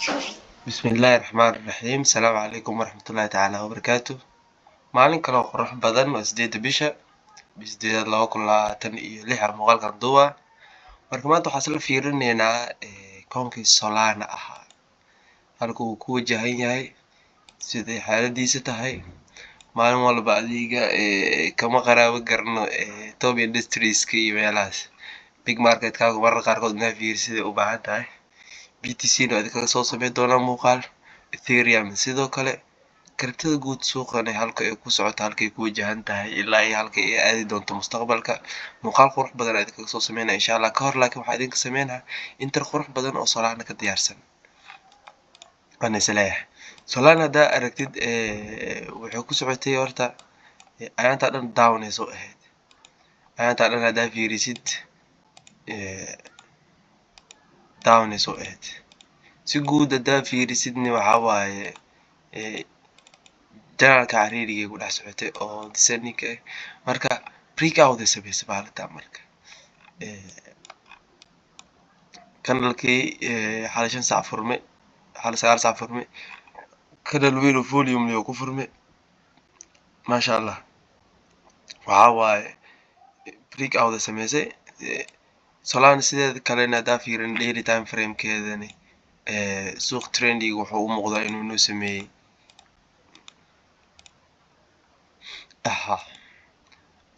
بسم الله الرحمن الرحيم السلام عليكم ورحمة الله تعالى وبركاته maalin kale oo qurux badan waa 8 bisha bisdeeda 2026 muuqaalkan duuba marka maanta waxaan isla fiirinaynaa koonkii Solana ahaa halka uu ku wajahan yahay siday xaaladiisa tahay maalin walba adiga kama qaraabo garno top industrieska iyo meelahaas big marketkaaga mararka qaarkood inaad fiirsiday u baahan tahay BTC na waa idinkaga soo sameyn doonaa muuqaal Ethereum sidoo kale kartada guud suuqan halka ay ku socoto halka ay ku wajahan tahay ilaa iyo halka ay aadi doonto mustaqbalka muuqaal qurux badan aad idinkaga soo sameynaa insha Allah ka hor laakiin waxaan idinka sameynaa inter qurux badan oo Solana ka diyaarsan waan isleeyahay Solana haddaa aragtid wuxuu ku socotay horta ayaanta dhan down ay soo ahayd ayaanta dhan haddaa fiirisid down ay soo ahayd si guud haddaa fiirisidna waxaa waaye janaalka cariiriga ku dhex socotay oo disaninka marka breakout ay samaysay maalinta marka kanalkii xalay 5 saac furmay xalay 9 saac furmay kanal weyn oo volume leh oo ku furmay maasha Allah waxaa waaye breakout ay samaysay Solana sideeda kalena haddaa fiirin daily time frame keedani suuq trendiga wuxuu u muuqdaa inuu noo sameeyey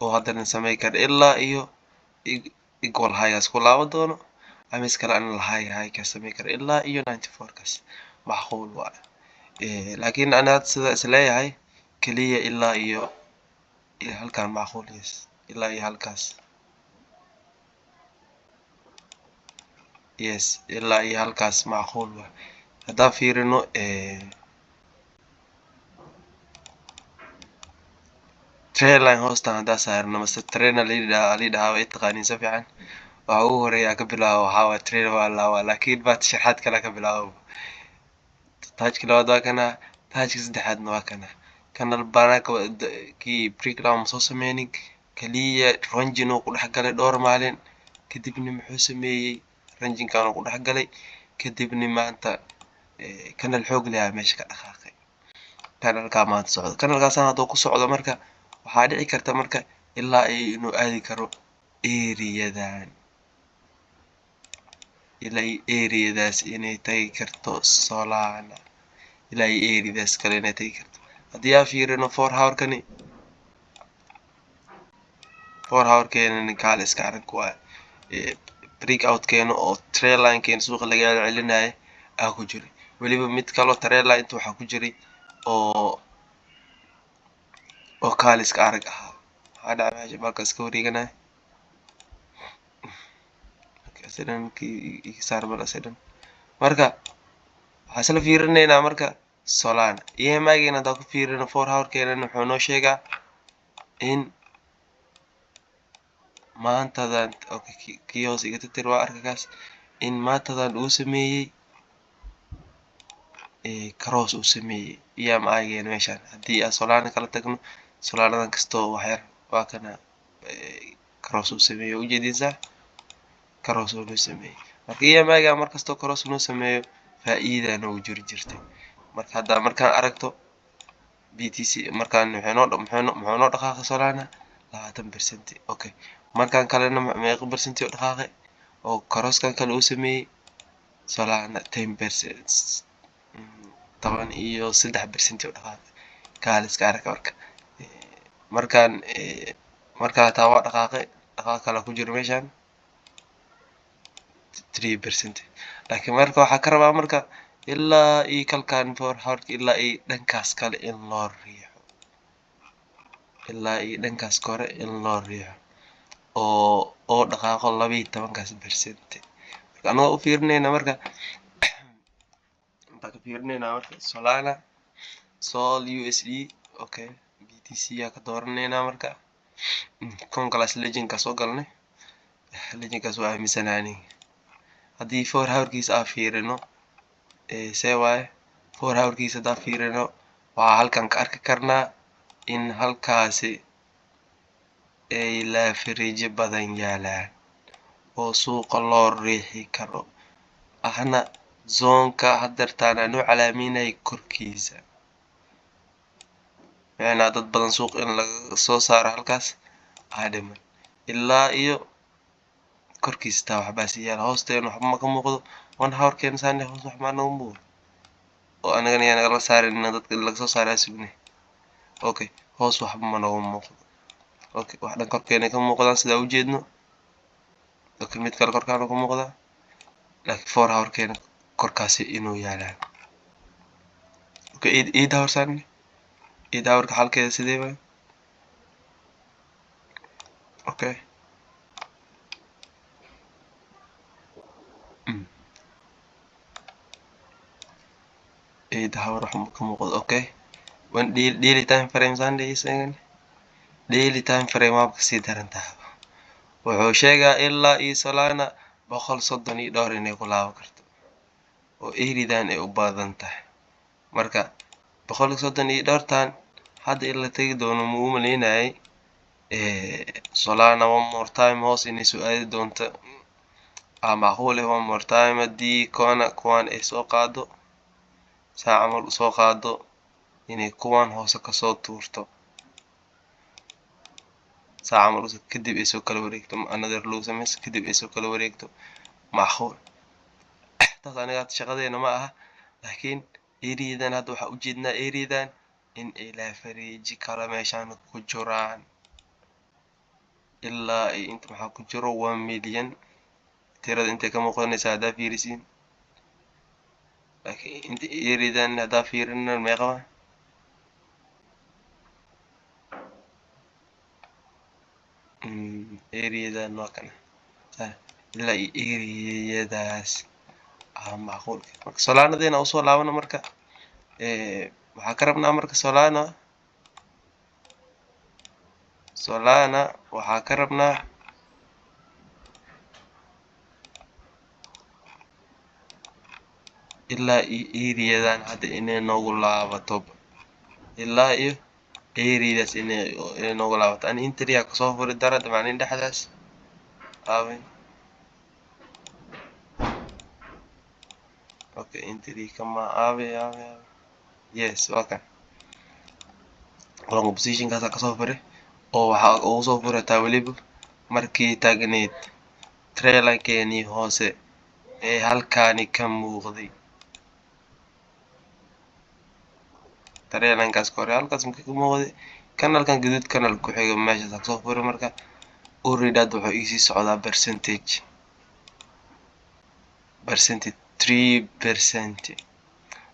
oo haddana sameyn kara ilaa iyo equal highs ku laaban doono ama iskala aan la high ka sameyn kara ilaa iyo 94 kaas macquul waa laakiin ana sida isleeyahay kaliya ilaa iyo halkan macquul yes ilaa iyo halkaas yes ilaa iyo halkaas macquul waa haddaa fiirino trendline hoostan haddaa saarno mase trend lidhaha way taqaaniin si fiican waxa ugu horeeya ka bilaabo waxaa waaye trend waa laawaa laakiin baad sharaxaad kale ka bilaabo taajka labaad waa kana taajka saddexaadna waa kana banaanka kii breakdown soo sameynin kaliya rangin uu ku dhex galay dhowr maalin kadibna muxuu sameeyey ranjinkan uu ku dhex galay kadibna maanta kanal xoog leh meesha ka dhaqaaqay kanalkaa maanta socdo kanalkaasaan hadduu ku socdo marka waxaa dhici karta marka ilaa inuu aadi karo eriyadan ilaa eriyadaas inay tagi karto Solana ilaa eriyadaas kale inay tagi karto haddii aan fiirino 4 hour-kani 4 hour-keena kaal iska arag waa breakout keena oo trendline keena suuqa laga celinayo aa ku jiray weliba mid kaloo trendline inta waxaa ku jiray oo kaal iska arag ahaa waxaa dhacay meesha balka iska wareeganaya marka waxaa isla fiirinaynaa marka Solana EMI-geena haddaan ku fiirino 4 hour-keena wuxuu noo sheegaa in maantadan kii hoos iga tirtir waa arkakaas in maantadan uu sameeyey cross uu sameeyey EMI-geena meeshaan haddii aan Solana kala tagno Solanadan kastoo waxyar waa kana cross uu sameeyey ujeedinsa cross uu noo sameeyey marka EMI-ga markastoo cross noo sameeyo faa'iida noogu jiri jirtay marka hadda markaan aragto BTC markaan muxuu noo dhaqaaqay Solana 20% okay markaan kalena meeqa percent oo dhaqaaqay oo crosskan kale uu sameeyey Solana 10% 13% oo dhaqaaqay kaal iska arag markaan taa waa dhaqaaqay dhaqaaq kale ku jiro meeshaan 3% laakiin marka waxaa ka rabaa marka ilaa iyo kalkaan 4 hour ilaa iyo dhankaas kale in loo riixo ilaa iyo dhankaas kore in loo riixo oo dhaqaaqo 12% marka anagoo u fiirinayna marka Solana Sol USD okay BTC yaa ka dooranayna marka konkalaas legendka soo galnay legendkaas waa aaminsanaani haddii 4 hour-kiisa aan fiirino see waaye 4 hour-kiisa haddaan fiirino waxaa halkan ka arki karnaa in halkaasi ay leverage badan yaalaan oo suuqa loo riixi karo ahna zoonka hadeertaan aan u calaaminay korkiisa macnaa dad badan suuq in laga soo saaro halkaas aa dhiman ilaa iyo korkiisa taa waxbaa sii yaala hoosteena waxba ma ka muuqdo one hourkeena saane hoos wax maa nooga muuqdo oo anagana yaa nagala saarin dadka laga soo saaraa sugne okay hoos waxba ma nooga muuqdo okay wax dhan korkeena ka muuqdaan sidaa u jeedno okay mid kale korkaana ka muuqdaa laakiin 4 hourkeena korkaasi inuu yaalaan okay 8 hours saane 8 hourka halkeeda sidee baa okay 8 hour wax ka muuqdo okay when daily time frame sunday isagan daily time frame waa kasii daran tahay wuxuu sheegaa ilaa iyo Solana 130 iyo dhowr inay ku laaban karto oo eridan ay u badan tahay marka 130 iyo dhowrtan hadda in la tagi doono ma u maleynayay Solana one more time hoos inay soo aadi doonto macquul ah one more time haddii kuwan ay soo qaado saa camal u soo qaado inay kuwan hoose kasoo tuurto saa camal kadib ay soo kala wareegto another low sameys kadib ay soo kala wareegto macquul taas aniga shaqadeena ma aha laakiin eridan hadda waxaa u jeednaa eridan in ay la fariiji kala meeshaan ku jiraan ilaa ay inta maxaa ku jiro 1 million tirada intay ka muuqanaysaa haddaa fiirisiin laakiin inta eridan haddaa fiirina meeqa waa eriyadan waa kana ilaa iyo eriyadaas macquul marka Solanadeena usoo laabana marka waxaa ka rabnaa marka Solana waxaa ka rabnaa ilaa iyo eriyadan hadda inay noogu laabato ilaa iyo eridaas inay noogu laabato ani interiya kasoo furi dara dhamaanin dhexdaas aawen okay interi kama aawe yes waa kan long position kaas kasoo furi oo waxaa ugu soo furi taa weliba markii taagneed trailerkeeni hoose ee halkaani ka muuqday trailerkaas kore halkaas markii ka muuqday kanalkan guduud kanal ku xiga meeshaas kasoo furi marka already wuxuu iisii socdaa percentage 3%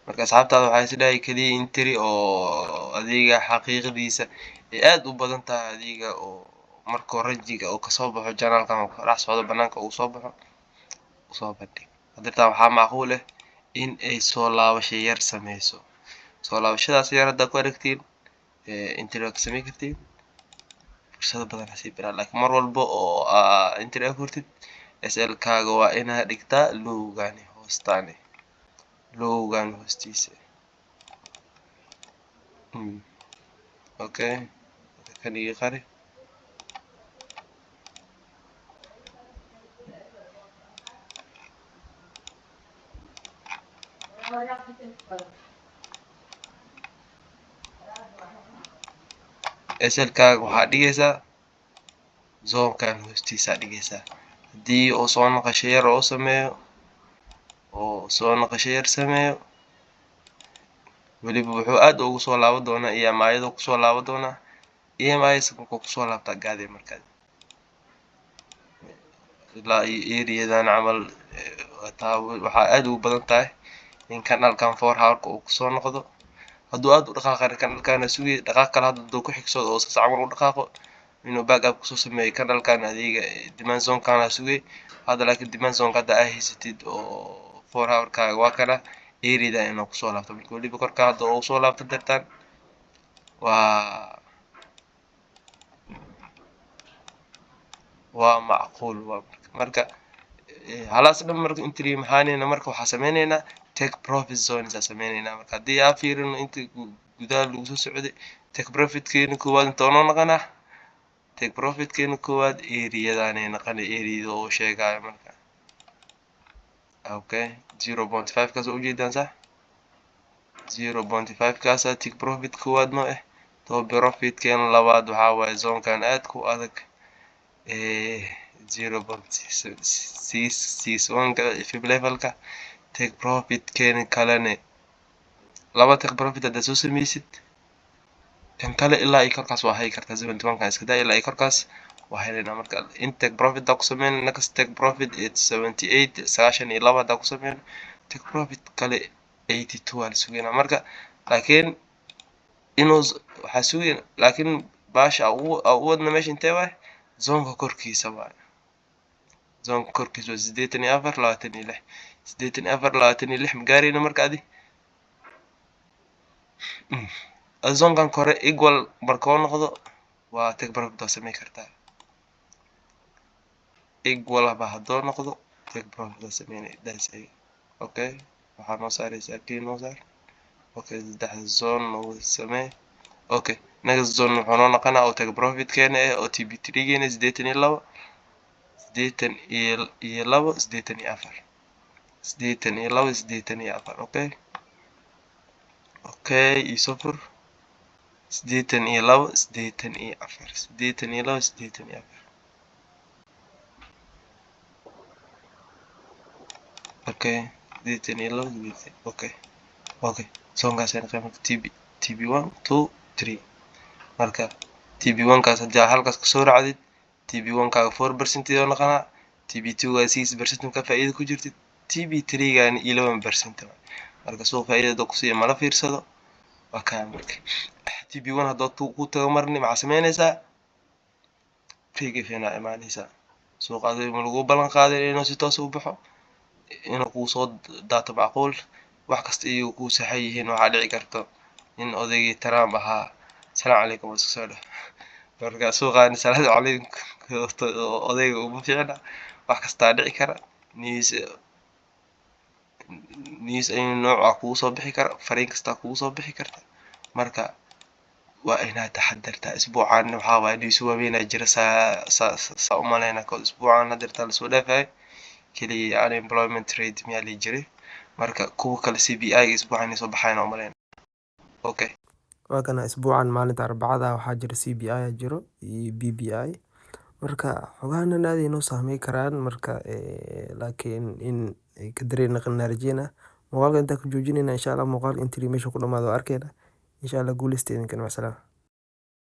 marka asxaabtaada waxaa is dhahay kaliya interi oo adiga xaqiiqdiisa ay aad u badan tahay adiga oo markuu ranjiga oo kasoo baxo janaalkan oo ka dhex socdo banaanka uu soo baxo usoo bandhig hadeertaa waxaa macquul ah in ay soo laabasho yar sameyso soo laabashadaas yar haddaa ku aragtiin interi waa ka sameyn kartiin fursado badan hasii biraa laakiin mar walba oo interi aa furtid SL kaaga waa inaad dhigtaa lowgani hoostaani lowgan hoostiisa okay kan iga qari SL kaaga waxaa dhigaysaa zoonkan hoostiisa dhigaysaa haddii uu soo noqosho yar oo sameeyo weliba wuxuu aad ugu soo laaban doonaa EMI-yada kusoo laaban doonaa EMI-yada markuu kusoo laabtaa gaadhay markaas ilaa iyo eriyadan camal waxaa aad ugu badan tahay in kanalkan 4 hourka uu kusoo noqdo hadduu aad u dhaqaaqana kanalkana sugay dhaqaaq kale hadduu ku xigsado oo sas camal u dhaqaaqo inuu backup kusoo sameeyo kanalkan adiga demand zone-kana sugay hadda laakiin demand zone hadda aa haysatid oo 4 hourkaaga waa kana eridan inuu kusoo laabto marka weliba korka hadda uu soo laabto dartaan waa macquul marka halaas dhan marka interi maxaanina marka waxaa sameyneynaa take profit zones aa sameyneynaa marka haddii aa fiirino inta gudaha lagu soo socday take profitkeena koowaad inta noo noqonaa take profitkeena koowaad eriyadanay noqonay eriyada uu sheegayo marka okay 0.5 kaas ujeedaan sax 0.5 kaasa take profit koowaad noo ah top profit keena labaad waxaa waaye zoonkan aad ku adag 0.661 fib levelka take profit keena kalene laba take profit haddaad soo sameysid kan kale ilaa iyo korkaas waa hayi kartaa 71 kan iska daa ilaa iyo korkaas waa helena marka in take profit daa ku sameyn next take profit 78 92 haddaa ku sameyn take profit kale 82 waa la sugeynaa marka laakiin inuu waxaa sugeyn laakiin baasha ugu wadna meesha intee waay zoonka korkiisa waay zoonka korkiisa waa 84 26 ma gaarayna marka adi zoonkan kore equal markoo noqdo waa take profit waa samey kartaa equal haba haddoo noqdo take profit waa sameynay okay waxaa noo saaraysaa kii noo saar okay saddexda zone noo samee okay next zone wuxuu noo noqonaa oo take profit keena oo TB3 geena 82 okay okay isoo fur 82 okay 82 okay zoonkaas ayaan qiimaha TB1 2 3 marka TB1 kaas haddii halkaas kasoo raacdid TB1 kaaga 4% oo noqonaa TB2 waa 6% ka faa'iido ku jirtid TB3 gaani 11% marka suuq faa'iidada ku siiya mala fiirsado waa kaa marka TB1 haddoo ku tago marni maxaa sameynaysaa figafina imaanaysaa suuq adiga ma lagu ballan qaaday inuu si toos u baxo inuu kuu soo daato macquul wax kasta iyo kuu saxan yihiin waxaa dhici karto in odaygii Trump ahaa salaam calaykum waa isku soo dhah marka suuqaani salaam calaykum odayga uma fiicna wax kastaa dhici kara news ayuu nooca kugu soo bixi kara fariin kastaa kugu soo bixi karta marka waa inaad taxadartaa isbuucan waxaa waaye news waaweynaa jira saa u maleyna koo isbuucan hadeertaa lasoo dhaafay keliya unemployment rate miyaa lii jiray marka kuwa kale CPI isbuucan soo baxayna umaleyna okay waa kana isbuucan maalinta arbacada waxaa jira CPI jiro iyo BPI marka xogahanan aad ay noo saameyn karaan marka laakiin in ay ka dareen naqan rajeyna muuqaalka intaa ku joojinayna insha Allah muuqaalka intii meesha ku dhamaado arkayna insha Allah guuleysteedin kan wasalaam